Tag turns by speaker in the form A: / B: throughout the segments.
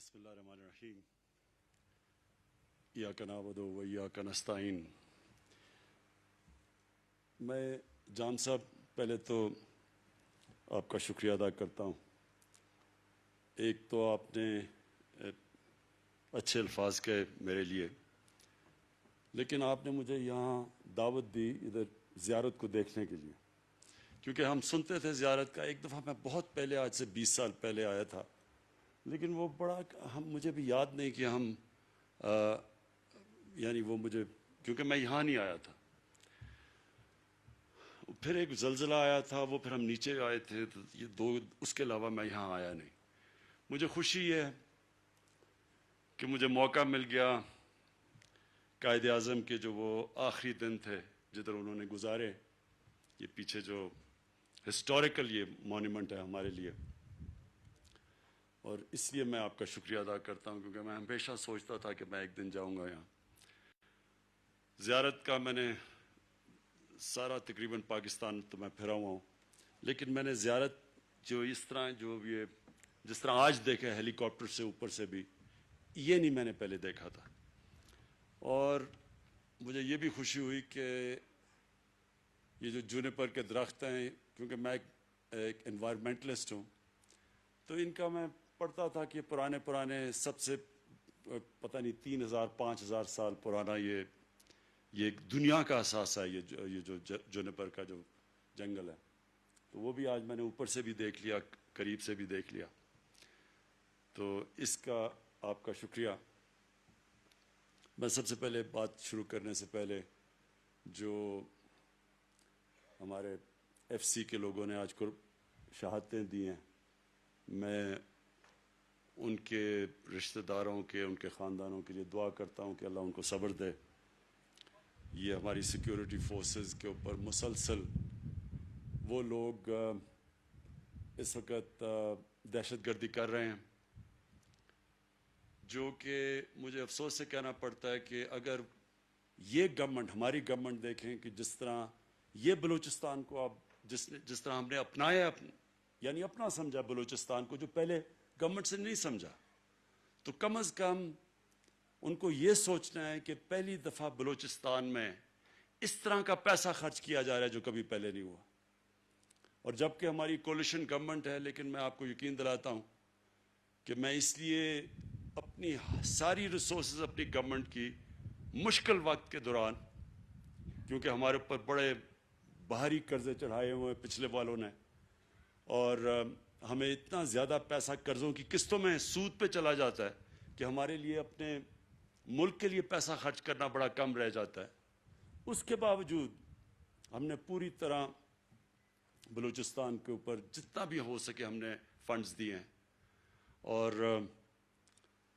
A: بسم اللہ الرحمن الرحیم ایاک نعبد و ایاک نستعین۔ میں جان صاحب پہلے تو آپ کا شکریہ ادا کرتا ہوں۔ ایک تو آپ نے اچھے الفاظ کہے میرے لیے، لیکن آپ نے مجھے یہاں دعوت دی ادھر زیارت کو دیکھنے کے لیے، کیونکہ ہم سنتے تھے زیارت کا۔ ایک دفعہ میں بہت پہلے، آج سے 20 سال پہلے آیا تھا، لیکن وہ بڑا مجھے بھی یاد نہیں کہ ہم یعنی وہ مجھے، کیونکہ میں یہاں نہیں آیا تھا۔ پھر ایک زلزلہ آیا تھا، وہ پھر ہم نیچے آئے تھے، تو یہ دو، اس کے علاوہ میں یہاں آیا نہیں۔ مجھے خوشی ہے کہ مجھے موقع مل گیا، قائد اعظم کے جو وہ آخری دن تھے جدھر انہوں نے گزارے، یہ پیچھے جو ہسٹوریکل یہ مونیمنٹ ہے ہمارے لیے، اور اس لیے میں آپ کا شکریہ ادا کرتا ہوں، کیونکہ میں ہمیشہ سوچتا تھا کہ میں ایک دن جاؤں گا یہاں۔ زیارت کا میں نے سارا تقریباً پاکستان تو میں پھرا ہوا ہوں، لیکن میں نے زیارت جو اس طرح جو یہ جس طرح آج دیکھا ہیلی کاپٹر سے اوپر سے بھی، یہ نہیں میں نے پہلے دیکھا تھا۔ اور مجھے یہ بھی خوشی ہوئی کہ یہ جو جونیپر کے درخت ہیں، کیونکہ میں ایک انوائرمنٹلسٹ ہوں، تو ان کا میں پڑھتا تھا کہ پرانے سب سے پتہ نہیں 3000 5000 سال پرانا یہ ایک دنیا کا اثاثہ ہے، یہ جو جونیپر کا جو جنگل ہے۔ تو وہ بھی آج میں نے اوپر سے بھی دیکھ لیا، قریب سے بھی دیکھ لیا، تو اس کا آپ کا شکریہ۔ میں سب سے پہلے بات شروع کرنے سے پہلے، جو ہمارے ایف سی کے لوگوں نے آج کو شہادتیں دی ہیں، میں ان کے رشتہ داروں کے، ان کے خاندانوں کے لیے دعا کرتا ہوں کہ اللہ ان کو صبر دے۔ یہ ہماری سیکیورٹی فورسز کے اوپر مسلسل وہ لوگ اس وقت دہشت گردی کر رہے ہیں، جو کہ مجھے افسوس سے کہنا پڑتا ہے کہ اگر یہ گورنمنٹ، ہماری گورنمنٹ دیکھیں کہ جس طرح یہ بلوچستان کو اب جس طرح ہم نے اپنایا، یعنی اپنا سمجھا بلوچستان کو، جو پہلے گورنمنٹ سے نہیں سمجھا، تو کم از کم ان کو یہ سوچنا ہے کہ پہلی دفعہ بلوچستان میں اس طرح کا پیسہ خرچ کیا جا رہا ہے جو کبھی پہلے نہیں ہوا۔ اور جبکہ ہماری کولیشن گورنمنٹ ہے، لیکن میں آپ کو یقین دلاتا ہوں کہ میں اس لیے اپنی ساری ریسورسز اپنی گورنمنٹ کی مشکل وقت کے دوران، کیونکہ ہمارے اوپر بڑے بھاری قرضے چڑھائے ہوئے ہیں پچھلے والوں نے، اور ہمیں اتنا زیادہ پیسہ قرضوں کی قسطوں میں سود پہ چلا جاتا ہے کہ ہمارے لیے اپنے ملک کے لیے پیسہ خرچ کرنا بڑا کم رہ جاتا ہے۔ اس کے باوجود ہم نے پوری طرح بلوچستان کے اوپر جتنا بھی ہو سکے ہم نے فنڈز دیے ہیں، اور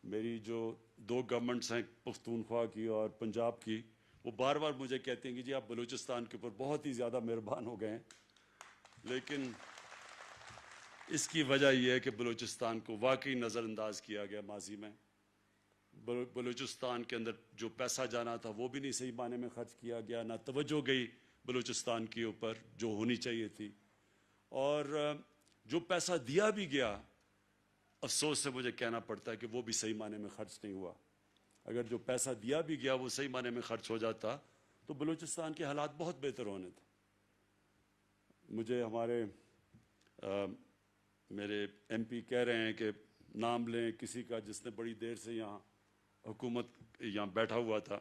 A: میری جو دو گورنمنٹس ہیں، پختونخوا کی اور پنجاب کی، وہ بار بار مجھے کہتے ہیں کہ جی آپ بلوچستان کے اوپر بہت ہی زیادہ مہربان ہو گئے ہیں، لیکن اس کی وجہ یہ ہے کہ بلوچستان کو واقعی نظر انداز کیا گیا ماضی میں۔ بلوچستان کے اندر جو پیسہ جانا تھا وہ بھی نہیں صحیح معنی میں خرچ کیا گیا، نہ توجہ گئی بلوچستان کے اوپر جو ہونی چاہیے تھی، اور جو پیسہ دیا بھی گیا، افسوس سے مجھے کہنا پڑتا ہے کہ وہ بھی صحیح معنی میں خرچ نہیں ہوا۔ اگر جو پیسہ دیا بھی گیا وہ صحیح معنی میں خرچ ہو جاتا تو بلوچستان کے حالات بہت بہتر ہونے تھے۔ مجھے ہمارے میرے ایم پی کہہ رہے ہیں کہ نام لیں کسی کا جس نے بڑی دیر سے یہاں حکومت یہاں بیٹھا ہوا تھا۔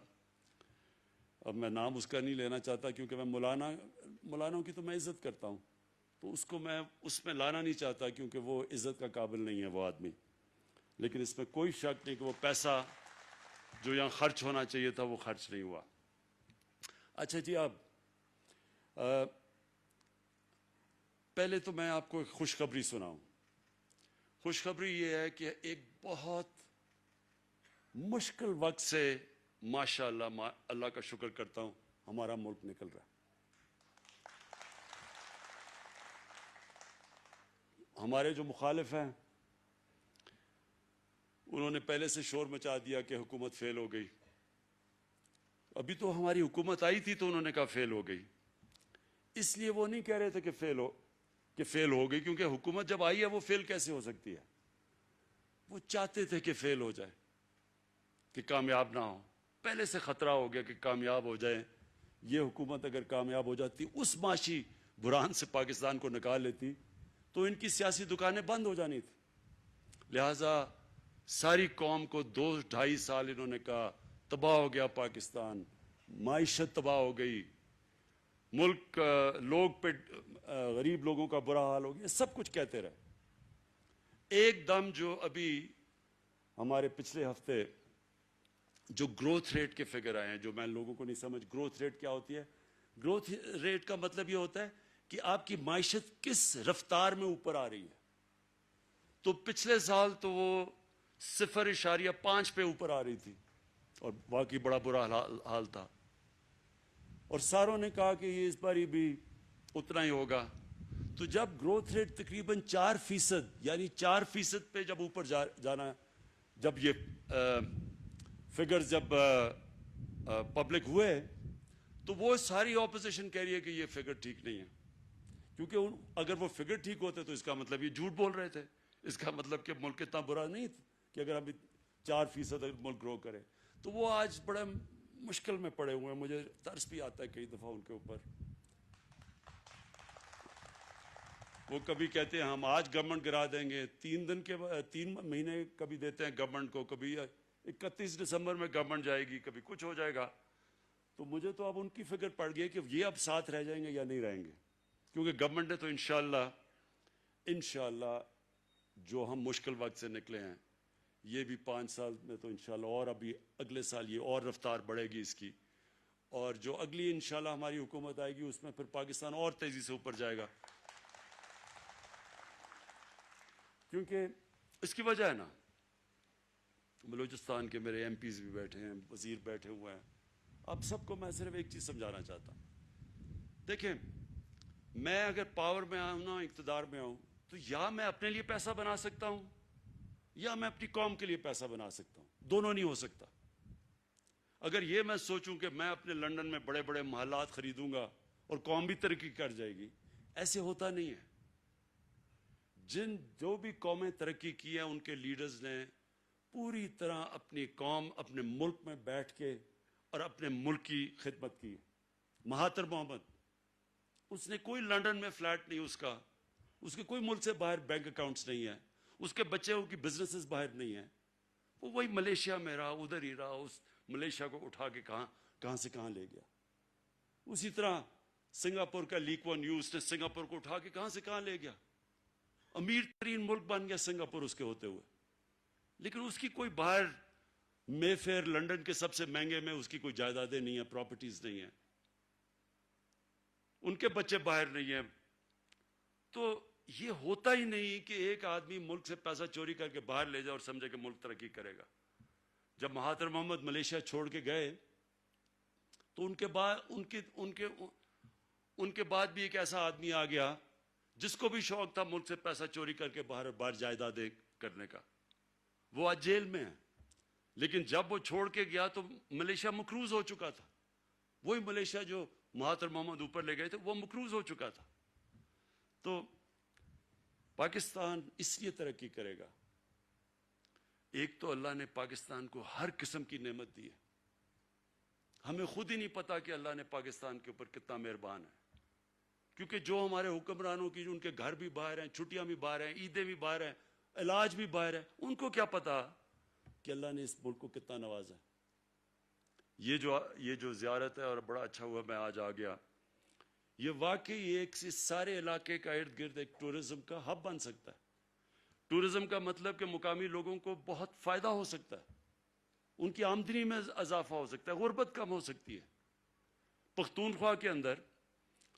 A: اب میں نام اس کا نہیں لینا چاہتا، کیونکہ میں مولانوں کی تو میں عزت کرتا ہوں، تو اس کو میں اس میں لانا نہیں چاہتا، کیونکہ وہ عزت کا قابل نہیں ہے وہ آدمی۔ لیکن اس میں کوئی شک نہیں کہ وہ پیسہ جو یہاں خرچ ہونا چاہیے تھا وہ خرچ نہیں ہوا۔ اچھا جی، اب پہلے تو میں آپ کو ایک خوشخبری سناؤں۔ خوشخبری یہ ہے کہ ایک بہت مشکل وقت سے ماشاءاللہ اللہ کا شکر کرتا ہوں ہمارا ملک نکل رہا ہے۔ ہمارے جو مخالف ہیں انہوں نے پہلے سے شور مچا دیا کہ حکومت فیل ہو گئی۔ ابھی تو ہماری حکومت آئی تھی تو انہوں نے کہا فیل ہو گئی، اس لیے وہ نہیں کہہ رہے تھے کہ فیل ہو گئی، کیونکہ حکومت جب آئی ہے وہ فیل کیسے ہو سکتی ہے؟ وہ چاہتے تھے کہ فیل ہو جائے, کہ کامیاب نہ ہو. پہلے سے خطرہ ہو گیا کہ کامیاب ہو جائیں. یہ حکومت اگر کامیاب ہو جاتی, اس معاشی بحران سے پاکستان کو نکال لیتی, تو ان کی سیاسی دکانیں بند ہو جانی تھی. لہٰذا ساری قوم کو 2-2.5 سال انہوں نے کہا تباہ ہو گیا پاکستان, معیشت تباہ ہو گئی, ملک لوگ پہ غریب لوگوں کا برا حال ہو گیا, سب کچھ کہتے رہے. ایک دم جو ابھی ہمارے پچھلے ہفتے جو گروتھ ریٹ کے فگر آئے ہیں, جو میں لوگوں کو نہیں سمجھ, گروتھ ریٹ کیا ہوتی ہے؟ گروتھ ریٹ کا مطلب یہ ہوتا ہے کہ آپ کی معیشت کس رفتار میں اوپر آ رہی ہے. تو پچھلے سال تو وہ 0.5 پہ اوپر آ رہی تھی, اور واقعی بڑا برا حال تھا, اور ساروں نے کہا کہ یہ اس بار بھی اتنا ہی ہوگا. تو جب گروتھ ریٹ تقریباً 4%, یعنی 4% پہ جب اوپر جانا, جب یہ فگرز جب پبلک ہوئے, تو وہ ساری اپوزیشن کہہ رہی ہے کہ یہ فگر ٹھیک نہیں ہے, کیونکہ اگر وہ فگر ٹھیک ہوتے تو اس کا مطلب یہ جھوٹ بول رہے تھے. اس کا مطلب کہ ملک اتنا برا نہیں کہ اگر ابھی 4% ملک گرو کرے. تو وہ آج بڑے مشکل میں پڑے ہوئے ہیں. مجھے ترس بھی آتا ہے کئی دفعہ ان کے اوپر. وہ کبھی کہتے ہیں ہم آج گورنمنٹ گرا دیں گے, 3 مہینے کبھی دیتے ہیں گورنمنٹ کو, کبھی 31 دسمبر میں گورنمنٹ جائے گی, کبھی کچھ ہو جائے گا. تو مجھے تو اب ان کی فکر پڑ گئی کہ یہ اب ساتھ رہ جائیں گے یا نہیں رہیں گے, کیونکہ گورنمنٹ نے تو انشاءاللہ جو ہم مشکل وقت سے نکلے ہیں, یہ بھی 5 سال میں تو انشاءاللہ, اور ابھی اگلے سال یہ اور رفتار بڑھے گی اس کی, اور جو اگلی انشاءاللہ ہماری حکومت آئے گی اس میں پھر پاکستان اور تیزی سے اوپر جائے گا. کیونکہ اس کی وجہ ہے نا, بلوچستان کے میرے MPs بھی بیٹھے ہیں, وزیر بیٹھے ہوئے ہیں. اب سب کو میں صرف ایک چیز سمجھانا چاہتا ہوں. دیکھیں, میں اگر پاور میں آؤں نا, اقتدار میں آؤں, تو یا میں اپنے لیے پیسہ بنا سکتا ہوں یا میں اپنی قوم کے لیے پیسہ بنا سکتا ہوں. دونوں نہیں ہو سکتا. اگر یہ میں سوچوں کہ میں اپنے لنڈن میں بڑے بڑے محلات خریدوں گا اور قوم بھی ترقی کر جائے گی, ایسے ہوتا نہیں ہے. جو بھی قومیں ترقی کی ہیں, ان کے لیڈرز نے پوری طرح اپنی قوم, اپنے ملک میں بیٹھ کے اور اپنے ملک کی خدمت کی. مہاتر محمد, اس نے کوئی لنڈن میں فلیٹ نہیں اس کے کوئی ملک سے باہر بینک اکاؤنٹس نہیں ہیں, اس کے بچوں کی بزنسز باہر نہیں ہیں. وہ وہی ملیشیا میں رہا, ادھر ہی رہا, اس ملیشیا کو اٹھا کے کہاں سے کہاں لے گیا. اسی طرح سنگاپور کا لیک ون نیوز نے سنگاپور کو اٹھا کے کہاں سے کہاں لے گیا. امیر ترین ملک بن گیا سنگاپور اس کے ہوتے ہوئے, لیکن اس کی کوئی باہر مے فیئر لنڈن کے سب سے مہنگے میں اس کی کوئی جائیدادیں نہیں ہیں, پراپرٹیز نہیں ہیں, ان کے بچے باہر نہیں ہیں. تو یہ ہوتا ہی نہیں کہ ایک آدمی ملک سے پیسہ چوری کر کے باہر لے جائے اور سمجھے کہ ملک ترقی کرے گا. جب مہاتر محمد ملیشیا چھوڑ کے گئے, تو ان کے بعد بھی ایک ایسا آدمی آ گیا جس کو بھی شوق تھا ملک سے پیسہ چوری کر کے باہر جائیدادیں کرنے کا. وہ آج جیل میں ہے, لیکن جب وہ چھوڑ کے گیا تو ملیشیا مقروض ہو چکا تھا. وہی ملیشیا جو مہاتر محمد اوپر لے گئے تھے, وہ مقروض ہو چکا تھا. تو پاکستان اس لیے ترقی کرے گا, ایک تو اللہ نے پاکستان کو ہر قسم کی نعمت دی ہے. ہمیں خود ہی نہیں پتا کہ اللہ نے پاکستان کے اوپر کتنا مہربان ہے, کیونکہ جو ہمارے حکمرانوں کی, ان کے گھر بھی باہر ہیں, چھٹیاں بھی باہر ہیں, عیدیں بھی باہر ہیں, علاج بھی باہر ہے, ان کو کیا پتا کہ اللہ نے اس ملک کو کتنا نوازا ہے. یہ جو زیارت ہے, اور بڑا اچھا ہوا میں آج آ گیا, یہ واقعی ایک سارے علاقے کا ارد گرد ایک ٹورزم کا ہب بن سکتا ہے. ٹورزم کا مطلب کہ مقامی لوگوں کو بہت فائدہ ہو سکتا ہے, ان کی آمدنی میں اضافہ ہو سکتا ہے, غربت کم ہو سکتی ہے. پختونخوا کے اندر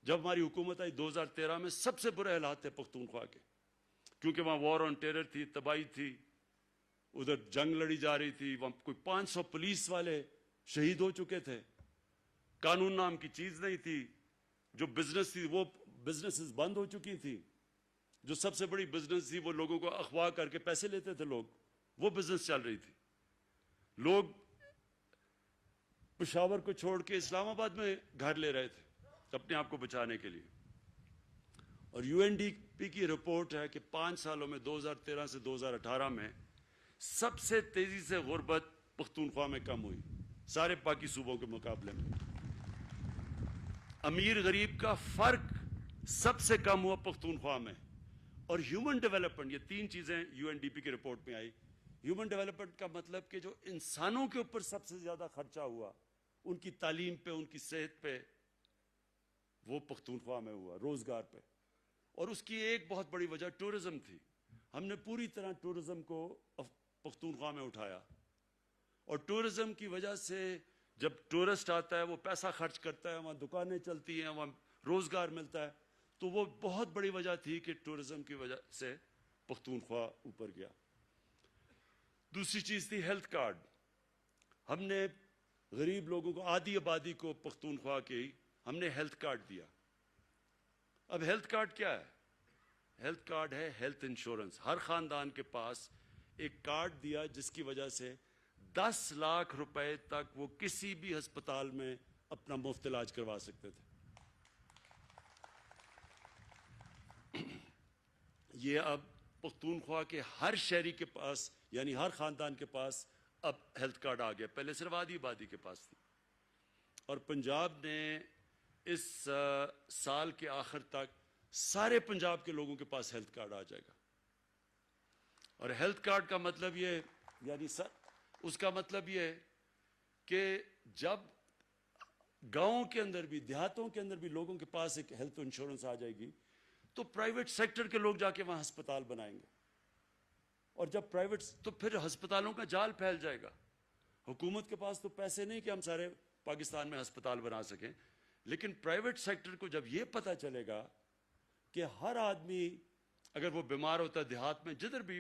A: جب ہماری حکومت آئی 2013 میں, سب سے برے حالات تھے پختونخوا کے, کیونکہ وہاں وار آن ٹیرر تھی, تباہی تھی, ادھر جنگ لڑی جا رہی تھی, وہاں کوئی 500 پولیس والے شہید ہو چکے تھے, قانون نام کی چیز نہیں تھی, جو بزنس تھی وہ بزنسز بند ہو چکی تھی, جو سب سے بڑی بزنس تھی وہ لوگوں کو اغوا کر کے پیسے لیتے تھے لوگ, وہ بزنس چل رہی تھی. لوگ پشاور کو چھوڑ کے اسلام آباد میں گھر لے رہے تھے اپنے آپ کو بچانے کے لیے. اور UNDP کی رپورٹ ہے کہ 5 سالوں میں 2013 سے 2018 میں سب سے تیزی سے غربت پختونخوا میں کم ہوئی سارے باقی صوبوں کے مقابلے میں. امیر غریب کا فرق سب سے کم ہوا پختونخوا میں. اور ہیومن ڈیولپمنٹ، یہ تین چیزیں یو این ڈی پی کے رپورٹ میں آئی. ہیومن ڈیولپمنٹ کا مطلب کہ جو انسانوں کے اوپر سب سے زیادہ خرچہ ہوا، ان کی تعلیم پہ، ان کی صحت پہ، وہ پختونخوا میں ہوا، روزگار پہ. اور اس کی ایک بہت بڑی وجہ ٹورزم تھی. ہم نے پوری طرح ٹورزم کو پختونخوا میں اٹھایا، اور ٹورزم کی وجہ سے جب ٹورسٹ آتا ہے وہ پیسہ خرچ کرتا ہے، وہاں دکانیں چلتی ہیں، وہاں روزگار ملتا ہے. تو وہ بہت بڑی وجہ تھی کہ ٹورزم کی وجہ سے پختونخوا اوپر گیا. دوسری چیز تھی ہیلتھ کارڈ. ہم نے غریب لوگوں کو، آدھی آبادی کو پختونخوا کی ہم نے ہیلتھ کارڈ دیا. اب ہیلتھ کارڈ کیا ہے؟ ہیلتھ کارڈ ہے ہیلتھ انشورنس. ہر خاندان کے پاس ایک کارڈ دیا جس کی وجہ سے 10 لاکھ روپے تک وہ کسی بھی ہسپتال میں اپنا مفت علاج کروا سکتے تھے. یہ اب پختونخوا کے ہر شہری کے پاس، یعنی ہر خاندان کے پاس اب ہیلتھ کارڈ آ گیا. پہلے صرف آدھی آبادی کے پاس تھی. اور پنجاب نے اس سال کے آخر تک سارے پنجاب کے لوگوں کے پاس ہیلتھ کارڈ آ جائے گا. اور ہیلتھ کارڈ کا مطلب یہ، یعنی اس کا مطلب یہ کہ جب گاؤں کے اندر بھی، دیہاتوں کے اندر بھی لوگوں کے پاس ایک ہیلتھ انشورنس آ جائے گی تو پرائیویٹ سیکٹر کے لوگ جا کے وہاں ہسپتال بنائیں گے. اور جب پرائیویٹ، تو پھر ہسپتالوں کا جال پھیل جائے گا. حکومت کے پاس تو پیسے نہیں کہ ہم سارے پاکستان میں ہسپتال بنا سکیں، لیکن پرائیویٹ سیکٹر کو جب یہ پتہ چلے گا کہ ہر آدمی اگر وہ بیمار ہوتا ہے دیہات میں، جدھر بھی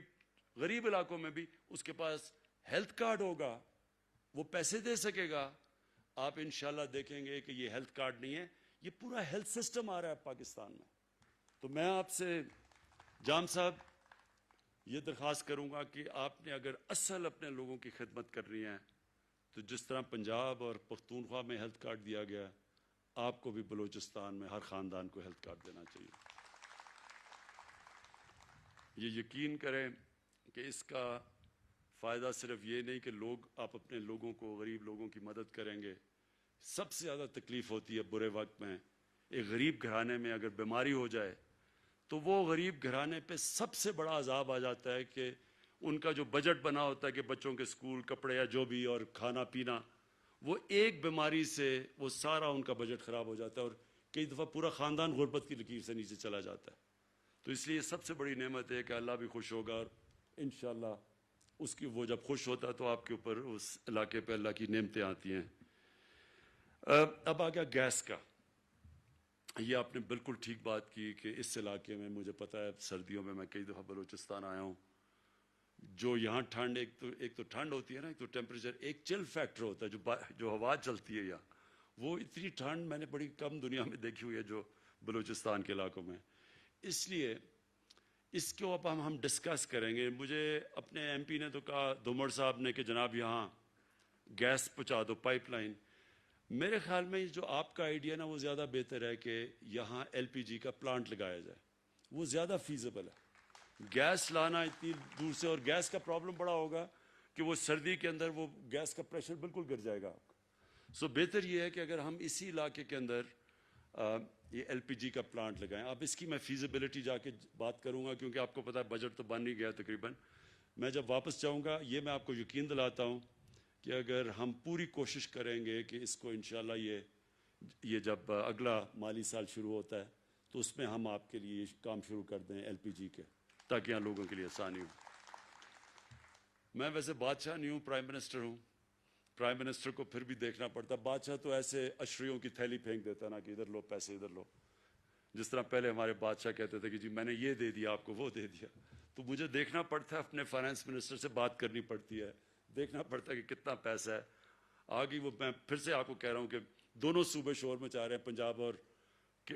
A: غریب علاقوں میں بھی، اس کے پاس ہیلتھ کارڈ ہوگا، وہ پیسے دے سکے گا. آپ انشاءاللہ دیکھیں گے کہ یہ ہیلتھ کارڈ نہیں ہے، یہ پورا ہیلتھ سسٹم آ رہا ہے پاکستان میں. تو میں آپ سے جام صاحب یہ درخواست کروں گا کہ آپ نے اگر اصل اپنے لوگوں کی خدمت کرنی ہے تو جس طرح پنجاب اور پختونخوا میں ہیلتھ کارڈ دیا گیا، آپ کو بھی بلوچستان میں ہر خاندان کو ہیلتھ کارڈ دینا چاہیے. یہ یقین کریں کہ اس کا فائدہ صرف یہ نہیں کہ آپ اپنے لوگوں کو، غریب لوگوں کی مدد کریں گے. سب سے زیادہ تکلیف ہوتی ہے برے وقت میں. ایک غریب گھرانے میں اگر بیماری ہو جائے تو وہ غریب گھرانے پہ سب سے بڑا عذاب آ جاتا ہے کہ ان کا جو بجٹ بنا ہوتا ہے کہ بچوں کے سکول، کپڑے یا جو بھی اور کھانا پینا، وہ ایک بیماری سے وہ سارا ان کا بجٹ خراب ہو جاتا ہے، اور کئی دفعہ پورا خاندان غربت کی لکیر سے نیچے چلا جاتا ہے. تو اس لیے سب سے بڑی نعمت ہے کہ اللہ بھی خوش ہوگا، اور انشاءاللہ اس کی، وہ جب خوش ہوتا ہے تو آپ کے اوپر اس علاقے پہ اللہ کی نعمتیں آتی ہیں. اب آ گیا گیس کا. یہ آپ نے بالکل ٹھیک بات کی کہ اس علاقے میں، مجھے پتہ ہے سردیوں میں کئی دفعہ بلوچستان آیا ہوں، جو یہاں ٹھنڈ، ایک تو ٹھنڈ ہوتی ہے نا، ایک تو ٹیمپریچر، ایک چل فیکٹر ہوتا ہے جو ہوا چلتی ہے یہاں، وہ اتنی ٹھنڈ میں نے بڑی کم دنیا میں دیکھی ہوئی ہے جو بلوچستان کے علاقوں میں. اس لیے اس کو اب ہم ڈسکس کریں گے. مجھے اپنے ایم پی نے تو کہا، دومر صاحب نے، کہ جناب یہاں گیس پہنچا دو، پائپ لائن. میرے خیال میں جو آپ کا آئیڈیا نا وہ زیادہ بہتر ہے کہ یہاں ایل پی جی کا پلانٹ لگایا جائے، وہ زیادہ فیزیبل ہے. گیس لانا اتنی دور سے، اور گیس کا پرابلم بڑا ہوگا کہ وہ سردی کے اندر وہ گیس کا پریشر بالکل گر جائے گا آپ کا. سو بہتر یہ ہے کہ اگر ہم اسی علاقے کے اندر یہ ایل پی جی کا پلانٹ لگائیں. اب اس کی میں فیزیبلٹی جا کے بات کروں گا، کیونکہ آپ کو پتہ ہے بجٹ تو بن ہی گیا تقریباً. میں جب واپس جاؤں گا، یہ میں آپ کو یقین دلاتا ہوں کہ اگر ہم پوری کوشش کریں گے کہ اس کو انشاءاللہ یہ جب اگلا مالی سال شروع ہوتا ہے تو اس میں ہم آپ کے لیے کام شروع کر دیں ایل پی جی کے، تاکہ یہاں لوگوں کے لیے آسانی ہو. میں ویسے بادشاہ نہیں ہوں، پرائم منسٹر ہوں. پرائم منسٹر کو پھر بھی دیکھنا پڑتا. بادشاہ تو ایسے اشریوں کی تھیلی پھینک دیتا نا کہ ادھر لو پیسے، ادھر لو. جس طرح پہلے ہمارے بادشاہ کہتے تھے کہ جی میں نے یہ دے دیا آپ کو، وہ دے دیا. تو مجھے دیکھنا پڑتا ہے، اپنے فائنانس منسٹر سے بات کرنی پڑتی ہے، دیکھنا پڑتا ہے کہ کتنا پیسہ ہے. آگے وہ، میں پھر سے آپ کو کہہ رہا ہوں کہ دونوں صوبے شور مچا رہے ہیں، پنجاب اور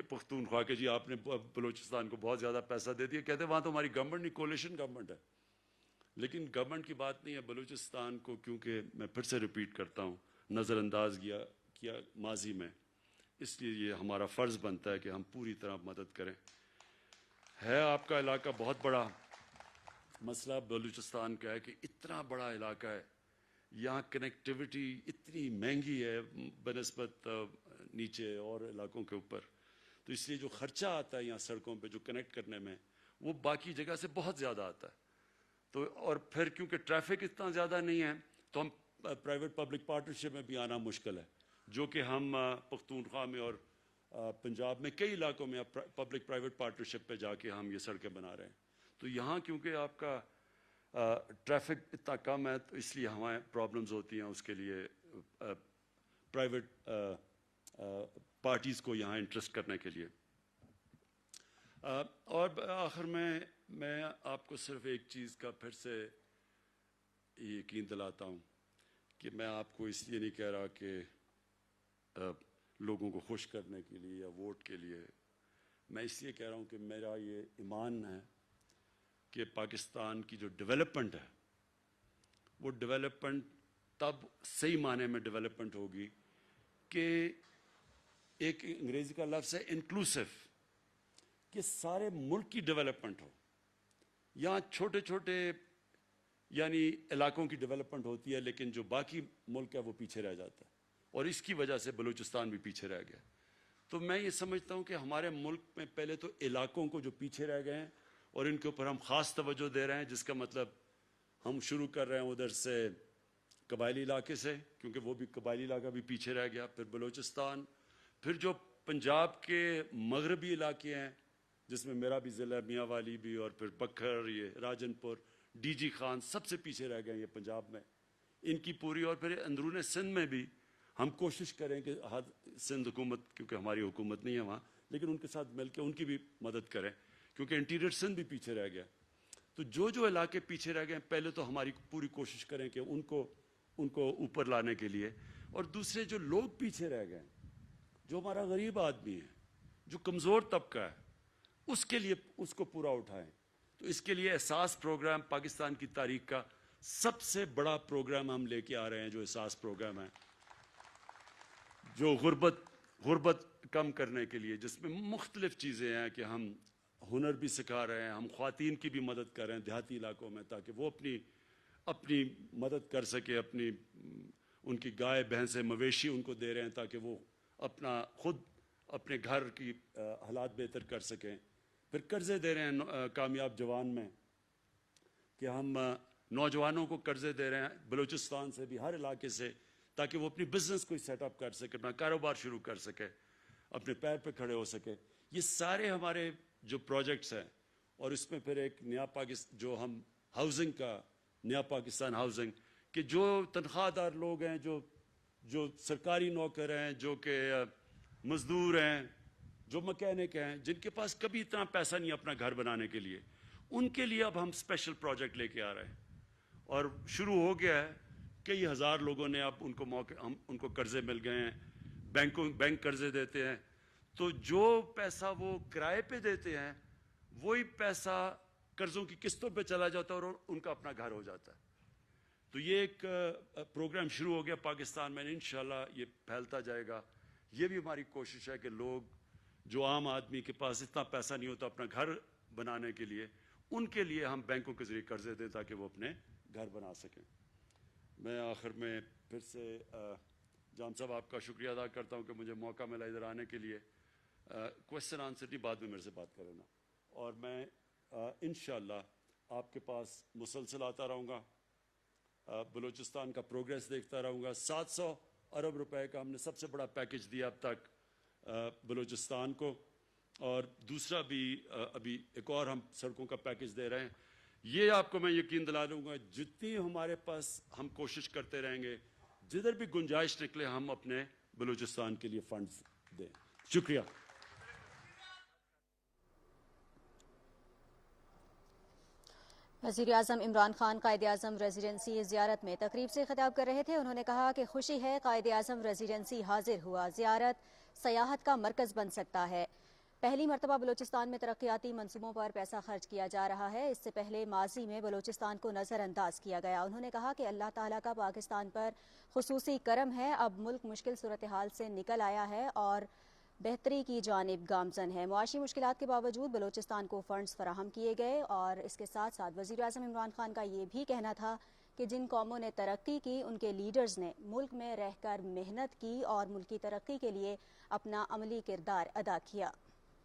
A: پختونخوا کے، جی آپ نے بلوچستان کو بہت زیادہ پیسہ دے دیا. کہتے ہیں وہاں تو ہماری گورنمنٹ نہیں، کولیشن گورنمنٹ ہے. لیکن گورنمنٹ کی بات نہیں ہے. بلوچستان کو، کیونکہ میں پھر سے ریپیٹ کرتا ہوں، نظر انداز کیا ماضی میں، اس لیے یہ ہمارا فرض بنتا ہے کہ ہم پوری طرح مدد کریں. ہے آپ کا علاقہ بہت بڑا، مسئلہ بلوچستان کا ہے کہ اتنا بڑا علاقہ ہے, یہاں کنیکٹیوٹی اتنی مہنگی ہے بنسبت نیچے اور علاقوں کے اوپر, تو اس لیے جو خرچہ آتا ہے یہاں سڑکوں پہ جو کنیکٹ کرنے میں, وہ باقی جگہ سے بہت زیادہ آتا ہے. تو اور پھر کیونکہ ٹریفک اتنا زیادہ نہیں ہے تو ہم پرائیویٹ پبلک پارٹنرشپ میں بھی آنا مشکل ہے, جو کہ ہم پختونخوا میں اور پنجاب میں کئی علاقوں میں پبلک پرائیویٹ پارٹنرشپ پہ جا کے ہم یہ سڑکیں بنا رہے ہیں. تو یہاں کیونکہ آپ کا ٹریفک اتنا کم ہے تو اس لیے ہمیں پرابلمز ہوتی ہیں اس کے لیے پرائیویٹ پارٹیز کو یہاں انٹرسٹ کرنے کے لیے. اور آخر میں آپ کو صرف ایک چیز کا پھر سے یقین دلاتا ہوں کہ میں آپ کو اس لیے نہیں کہہ رہا کہ لوگوں کو خوش کرنے کے لیے یا ووٹ کے لیے, میں اس لیے کہہ رہا ہوں کہ میرا یہ ایمان ہے کہ پاکستان کی جو ڈیولپمنٹ ہے وہ ڈیولپمنٹ تب صحیح معنی میں ڈیولپمنٹ ہوگی کہ ایک انگریزی کا لفظ ہے انکلوسیو, کہ سارے ملک کی ڈیولپمنٹ ہو. یہاں چھوٹے چھوٹے یعنی علاقوں کی ڈیولپمنٹ ہوتی ہے لیکن جو باقی ملک ہے وہ پیچھے رہ جاتا ہے, اور اس کی وجہ سے بلوچستان بھی پیچھے رہ گیا. تو میں یہ سمجھتا ہوں کہ ہمارے ملک میں پہلے تو علاقوں کو جو پیچھے رہ گئے ہیں اور ان کے اوپر ہم خاص توجہ دے رہے ہیں, جس کا مطلب ہم شروع کر رہے ہیں ادھر سے قبائلی علاقے سے, کیونکہ وہ بھی قبائلی علاقہ بھی پیچھے رہ گیا, پھر بلوچستان, پھر جو پنجاب کے مغربی علاقے ہیں جس میں میرا بھی ضلع میاں والی بھی, اور پھر بکھر, یہ راجن پور, ڈی جی خان, سب سے پیچھے رہ گئے یہ پنجاب میں, ان کی پوری, اور پھر اندرون سندھ میں بھی ہم کوشش کریں کہ سندھ حکومت, کیونکہ ہماری حکومت نہیں ہے وہاں, لیکن ان کے ساتھ مل کے ان کی بھی مدد کریں کیونکہ انٹیریئر سندھ بھی پیچھے رہ گیا. تو جو علاقے پیچھے رہ گئے پہلے تو ہماری پوری کوشش کریں کہ ان کو اوپر لانے کے لیے, اور دوسرے جو لوگ پیچھے رہ گئے, جو ہمارا غریب آدمی ہے, جو کمزور طبقہ ہے, اس کے لیے اس کو پورا اٹھائیں. تو اس کے لیے احساس پروگرام پاکستان کی تاریخ کا سب سے بڑا پروگرام ہم لے کے آ رہے ہیں, جو احساس پروگرام ہے, جو غربت کم کرنے کے لیے, جس میں مختلف چیزیں ہیں کہ ہم ہنر بھی سکھا رہے ہیں, ہم خواتین کی بھی مدد کر رہے ہیں دیہاتی علاقوں میں تاکہ وہ اپنی مدد کر سکے, ان کی گائے بھینسیں مویشی ان کو دے رہے ہیں تاکہ وہ خود اپنے گھر کی حالات بہتر کر سکیں. پھر قرضے دے رہے ہیں کامیاب جوان میں, کہ ہم نوجوانوں کو قرضے دے رہے ہیں بلوچستان سے بھی, ہر علاقے سے, تاکہ وہ اپنی بزنس کو سیٹ اپ کر سکے, اپنا کاروبار شروع کر سکے, اپنے پیر پہ کھڑے ہو سکے. یہ سارے ہمارے جو پروجیکٹس ہیں, اور اس میں پھر ایک نیا پاکستان جو ہم ہاؤسنگ کا, نیا پاکستان ہاؤسنگ, کہ جو تنخواہ دار لوگ ہیں, جو سرکاری نوکر ہیں, جو کہ مزدور ہیں, جو مکینک ہیں, جن کے پاس کبھی اتنا پیسہ نہیں اپنا گھر بنانے کے لیے, ان کے لیے اب ہم اسپیشل پروجیکٹ لے کے آ رہے ہیں. اور شروع ہو گیا ہے, کئی ہزار لوگوں نے اب ان کو قرضے مل گئے ہیں, بینک قرضے دیتے ہیں, تو جو پیسہ وہ کرائے پہ دیتے ہیں وہی پیسہ قرضوں کی قسطوں پہ چلا جاتا ہے اور ان کا اپنا گھر ہو جاتا ہے. تو یہ ایک پروگرام شروع ہو گیا پاکستان میں, انشاءاللہ یہ پھیلتا جائے گا. یہ بھی ہماری کوشش ہے کہ لوگ جو عام آدمی کے پاس اتنا پیسہ نہیں ہوتا اپنا گھر بنانے کے لیے, ان کے لیے ہم بینکوں کے ذریعے قرضے دیں تاکہ وہ اپنے گھر بنا سکیں. میں آخر میں پھر سے جان صاحب آپ کا شکریہ ادا کرتا ہوں کہ مجھے موقع ملا ادھر آنے کے لیے. کوشچن آنسر نہیں, بعد میں میرے سے بات کریں نا, اور میں انشاءاللہ آپ کے پاس مسلسل آتا رہوں گا, بلوچستان کا پروگریس دیکھتا رہوں گا. 700 ارب روپے کا ہم نے سب سے بڑا پیکج دیا اب تک بلوچستان کو, اور دوسرا بھی ابھی ایک اور ہم سڑکوں کا پیکج دے رہے ہیں. یہ آپ کو میں یقین دلا دوں گا, جتنی ہمارے پاس ہم کوشش کرتے رہیں گے, جدھر بھی گنجائش نکلے ہم اپنے بلوچستان کے لیے فنڈز دیں. شکریہ.
B: وزیر اعظم عمران خان قائد اعظم ریزیڈنسی زیارت میں تقریب سے خطاب کر رہے تھے. انہوں نے کہا کہ خوشی ہے قائد اعظم ریزیڈنسی حاضر ہوا, زیارت سیاحت کا مرکز بن سکتا ہے. پہلی مرتبہ بلوچستان میں ترقیاتی منصوبوں پر پیسہ خرچ کیا جا رہا ہے. اس سے پہلے ماضی میں بلوچستان کو نظر انداز کیا گیا. انہوں نے کہا کہ اللہ تعالیٰ کا پاکستان پر خصوصی کرم ہے, اب ملک مشکل صورتحال سے نکل آیا ہے اور بہتری کی جانب گامزن ہے۔ معاشی مشکلات کے باوجود بلوچستان کو فنڈز فراہم کیے گئے، اور اس کے ساتھ ساتھ وزیر اعظم عمران خان کا یہ بھی کہنا تھا کہ جن قوموں نے ترقی کی ان کے لیڈرز نے ملک میں رہ کر محنت کی اور ملکی ترقی کے لیے اپنا عملی کردار ادا کیا۔